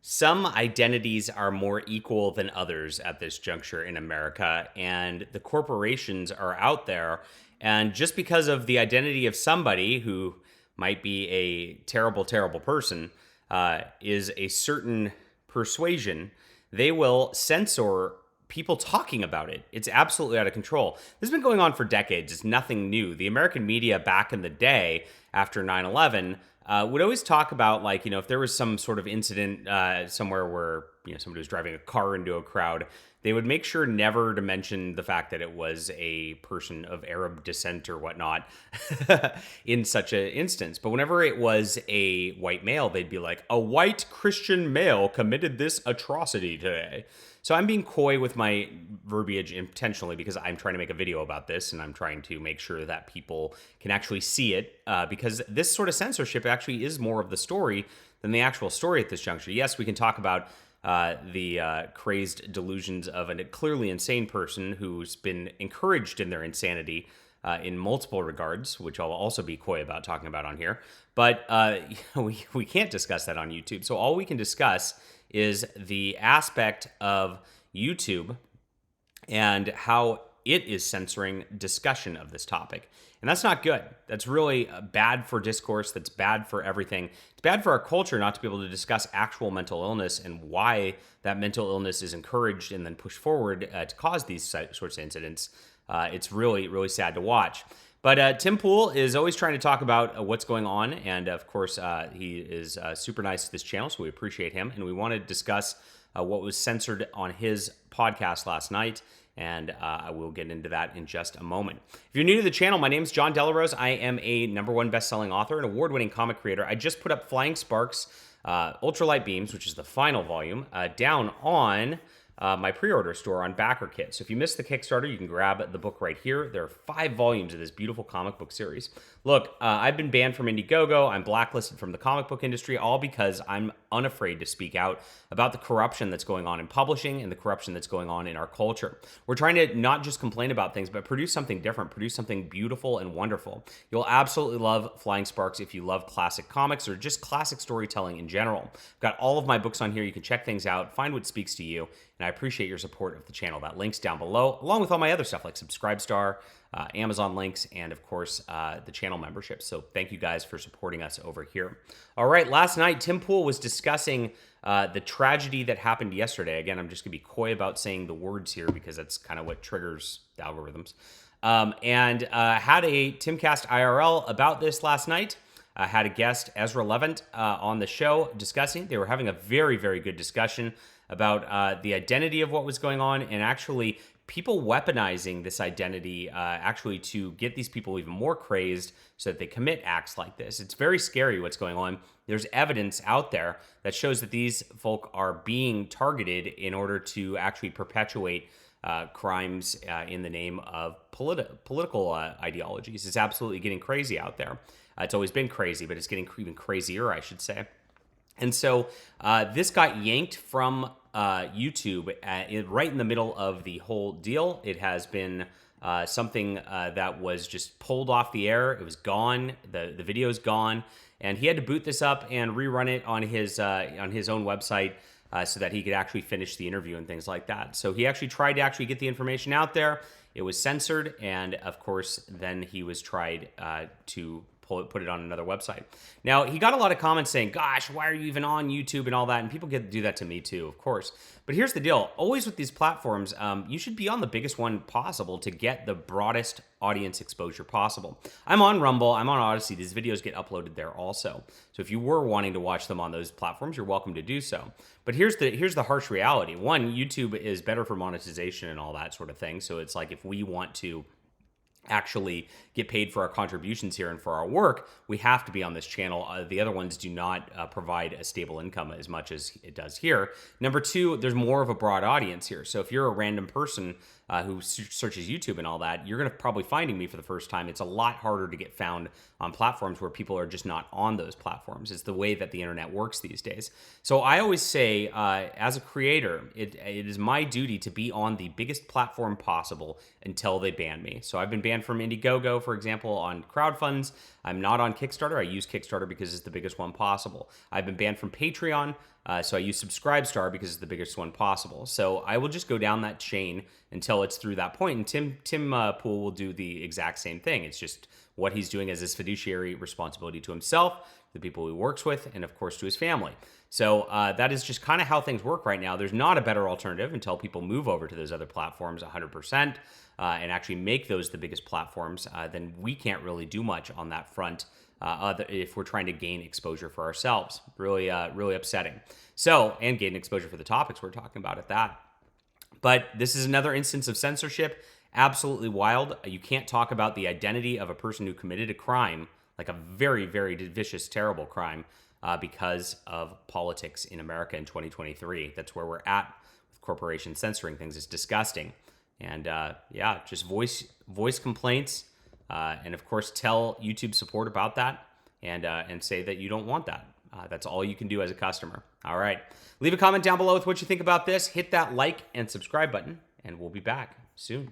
Some identities are more equal than others at this juncture in America, and the corporations are out there. And just because of the identity of somebody who might be a terrible, terrible person, is a certain persuasion, they will censor people talking about it. It's absolutely out of control. This has been going on for decades. It's nothing new. The American media back in the day after 9/11 would always talk about, like, if there was some sort of incident somewhere where, somebody was driving a car into a crowd, they would make sure never to mention the fact that it was a person of Arab descent or whatnot in such an instance. But whenever it was a white male, they'd be like, a white Christian male committed this atrocity today. So I'm being coy with my verbiage intentionally because I'm trying to make a video about this and I'm trying to make sure that people can actually see it because this sort of censorship actually is more of the story than the actual story at this juncture. Yes, we can talk about the crazed delusions of a clearly insane person who's been encouraged in their insanity in multiple regards, which I'll also be coy about talking about on here. But we can't discuss that on YouTube. So all we can discuss is the aspect of YouTube and how it is censoring discussion of this topic. And that's not good. That's really bad for discourse. That's bad for everything. It's bad for our culture not to be able to discuss actual mental illness and why that mental illness is encouraged and then pushed forward to cause these sorts of incidents. It's really, really sad to watch. But Tim Pool is always trying to talk about what's going on. And of course, he is super nice to this channel, so we appreciate him. And we want to discuss what was censored on his podcast last night. And I will get into that in just a moment. If you're new to the channel, my name is John Delarose. I am a #1 best-selling author and award-winning comic creator. I just put up Flying Sparks, Ultralight Beams, which is the final volume, down on my pre-order store on BackerKit. So if you missed the Kickstarter, you can grab the book right here. There are 5 volumes of this beautiful comic book series. Look, I've been banned from Indiegogo. I'm blacklisted from the comic book industry, all because I'm unafraid to speak out about the corruption that's going on in publishing and the corruption that's going on in our culture. We're trying to not just complain about things, but produce something different, produce something beautiful and wonderful. You'll absolutely love Flying Sparks if you love classic comics or just classic storytelling in general. I've got all of my books on here. You can check things out, find what speaks to you, and I appreciate your support of the channel. That link's down below, along with all my other stuff like Subscribestar, Amazon links, and of course, the channel membership. So thank you guys for supporting us over here. All right, last night, Tim Pool was discussing the tragedy that happened yesterday. Again, I'm just gonna be coy about saying the words here because that's kind of what triggers the algorithms. And had a Timcast IRL about this last night. Had a guest, Ezra Levant, on the show discussing. They were having a very, very good discussion about the identity of what was going on and actually people weaponizing this identity actually to get these people even more crazed so that they commit acts like this. It's very scary what's going on. There's evidence out there that shows that these folk are being targeted in order to actually perpetuate crimes in the name of political ideologies. It's absolutely getting crazy out there. It's always been crazy, but it's getting even crazier, I should say. And so this got yanked from YouTube right in the middle of the whole deal. It has been something that was just pulled off the air. It was gone. The video's gone. And he had to boot this up and rerun it on his own website so that he could actually finish the interview and things like that. So he actually tried to actually get the information out there. It was censored. And of course, then he was tried to put it on another website. Now, he got a lot of comments saying, gosh, why are you even on YouTube and all that? And people get to do that to me too, of course. But here's the deal. Always with these platforms, you should be on the biggest one possible to get the broadest audience exposure possible. I'm on Rumble. I'm on Odyssey. These videos get uploaded there also. So if you were wanting to watch them on those platforms, you're welcome to do so. But here's the harsh reality. One, YouTube is better for monetization and all that sort of thing. So it's like if we want to actually get paid for our contributions here and for our work, we have to be on this channel. The other ones do not provide a stable income as much as it does here. Number two, there's more of a broad audience here. So if you're a random person who searches YouTube and all that, you're going to probably finding me for the first time. It's a lot harder to get found on platforms where people are just not on those platforms. It's the way that the internet works these days. So I always say, as a creator, it is my duty to be on the biggest platform possible until they ban me. So I've been banned banned from Indiegogo, for example, on crowdfunds. I'm not on Kickstarter. I use Kickstarter because it's the biggest one possible. I've been banned from Patreon, so I use Subscribestar because it's the biggest one possible. So I will just go down that chain until it's through that point. And Tim Pool will do the exact same thing. It's just what he's doing as his fiduciary responsibility to himself, the people he works with, and of course to his family. So that is just kind of how things work right now. There's not a better alternative until people move over to those other platforms 100% and actually make those the biggest platforms. Then we can't really do much on that front if we're trying to gain exposure for ourselves. Really, really upsetting. So, and gain exposure for the topics we're talking about at that. But this is another instance of censorship. Absolutely wild. You can't talk about the identity of a person who committed a crime, like a very, very vicious, terrible crime, because of politics in America in 2023. That's where we're at with corporations censoring things. It's disgusting. And yeah, just voice complaints, and of course tell YouTube support about that, and say that you don't want that. That's all you can do as a customer. All right. Leave a comment down below with what you think about this. Hit that like and subscribe button, and we'll be back soon.